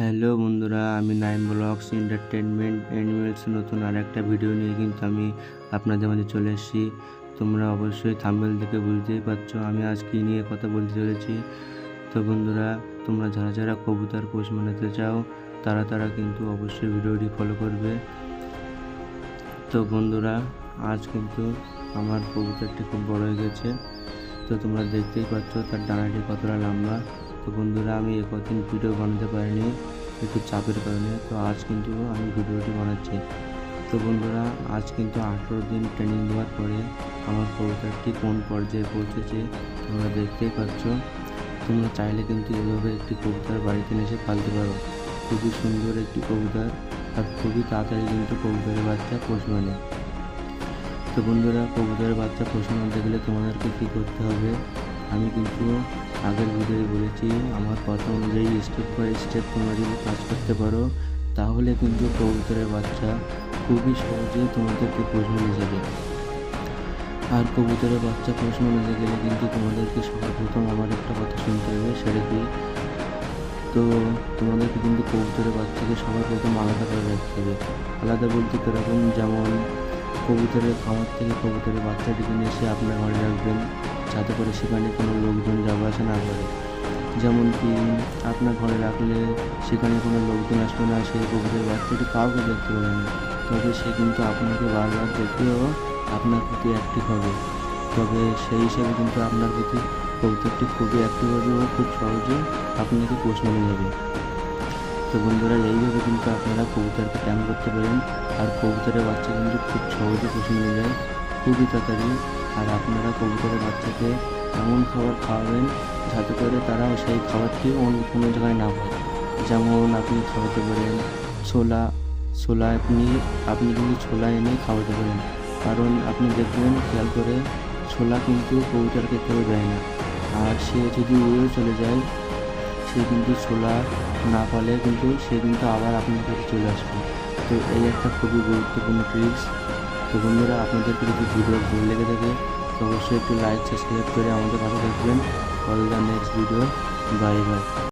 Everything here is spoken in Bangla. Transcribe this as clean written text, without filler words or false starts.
হ্যালো বন্ধুরা, আমি নাইম ব্লগস এন্টারটেনমেন্ট অ্যানিমেলস নতুন আরেকটা ভিডিও নিয়ে কিন্তু আমি আপনাদের মাঝে চলে এসেছি। তোমরা অবশ্যই থাম্বনেল দেখে বুঝতেই পারছো আমি আজ কী নিয়ে কথা বলতে চলেছি। তো বন্ধুরা, তোমরা যারা যারা কবুতর পোষ বানাতে চাও তারা কিন্তু অবশ্যই ভিডিওটি ফলো করবে। তো বন্ধুরা, আজ কিন্তু আমার কবুতরটি খুব বড় হয়ে গেছে। তো তোমরা দেখতেই পাচ্ছ তার ডানাটি কতটা লম্বা। তো বন্ধুরা, আমি কদিন ভিডিও বানাতে পারিনি একটু চাপের কারণে। তো আজ কিন্তু আমি ভিডিওটি বানাচ্ছি। তো বন্ধুরা, আজ কিন্তু 18 দিন ট্রেনিং দেওয়ার পরে আমার কবুতরটি কোন পর্যায়ে পৌঁছেছে তোমরা দেখতেই পাচ্ছ। তোমরা চাইলে কিন্তু এভাবে একটি কবুতর বাড়িতে এসে পালতে পারো। খুবই সুন্দর একটি কবুতর, আর খুবই তাড়াতাড়ি কিন্তু কবুতরের বাচ্চা পোষ মানে। তো বন্ধুরা, কবুতরের বাচ্চা পোষ মানতে গেলে তোমাদেরকে কী করতে হবে আমি কিন্তু আগের ভিডিওতে বলেছি। আমার কথা অনুযায়ী স্টেপ বাই স্টেপ তোমরা যদি কাজ করতে পারো তাহলে কিন্তু কবুতরের বাচ্চা খুবই সহজে তোমাদেরকে পোষ মেনে যাবে। আর কবুতরের বাচ্চা পোষ মেনে গেলে কিন্তু তোমাদেরকে সর্বপ্রথম আমার একটা কথা শুনতে হবে, সেটা কি, তো তোমাদেরকে কিন্তু কবুতরের বাচ্চাকে সবার প্রথম আলাদা করে রাখতে হবে। আলাদা বলতে কীরকম, যেমন কবুতরের খামার থেকে কবুতরের বাচ্চাটিকে নিয়ে এসে আপনার ঘরে রাখবেন, যাতে করে সেখানে কোনো লোকজন যাওয়া আসা না করে। যেমন কি, আপনার ঘরে রাখলে সেখানে কোনো লোকজন আসবে না, সেই কবুতরের বাচ্চাটি কাউকে দেখতে পাবে না, তবে সে কিন্তু আপনাকে বারবার দেখলেও আপনার প্রতি অ্যাক্টিভ হবে। তবে সেই হিসাবে কিন্তু আপনার প্রতি কবুতরটি খুবই অ্যাক্টিভ হবে ও খুব সহজে আপনাকে পোষ মেনে নেবে। তো বন্ধুরা, এইভাবে কিন্তু আপনারা কবুতরকে ট্যাম করতে পারেন। আর কবুতরের বাচ্চা কিন্তু খুব সহজে পোষ মেনে যায়, খুবই তাড়াতাড়ি। আর আপনারা কবুতরের বাচ্চাকে এমন খাবার খাওয়াবেন যাতে করে তারাও সেই খাবারটি অন্য কোনো জায়গায় না পায়। যেমন আপনি খাওয়াতে পারেন ছোলা। আপনি কিন্তু ছোলা এনে খাওয়াতে পারেন, কারণ আপনি দেখবেন খেয়াল করে ছোলা কিন্তু কবুতরকে কেউ দেয় না। আর সে যদি উড়েও চলে যায়, সে কিন্তু ছোলা না পালে কিন্তু সে কিন্তু আবার আপনার কাছে চলে আসবে। তো এই একটা খুবই গুরুত্বপূর্ণ ট্রিক্স। তো বন্ধুরা, আপনাদেরকে যদি ভিডিও ভালো লেগে থাকে তো অবশ্যই একটু লাইক সাবস্ক্রাইব করে আমাদের পাশে থাকবেন। All the next video, bye bye.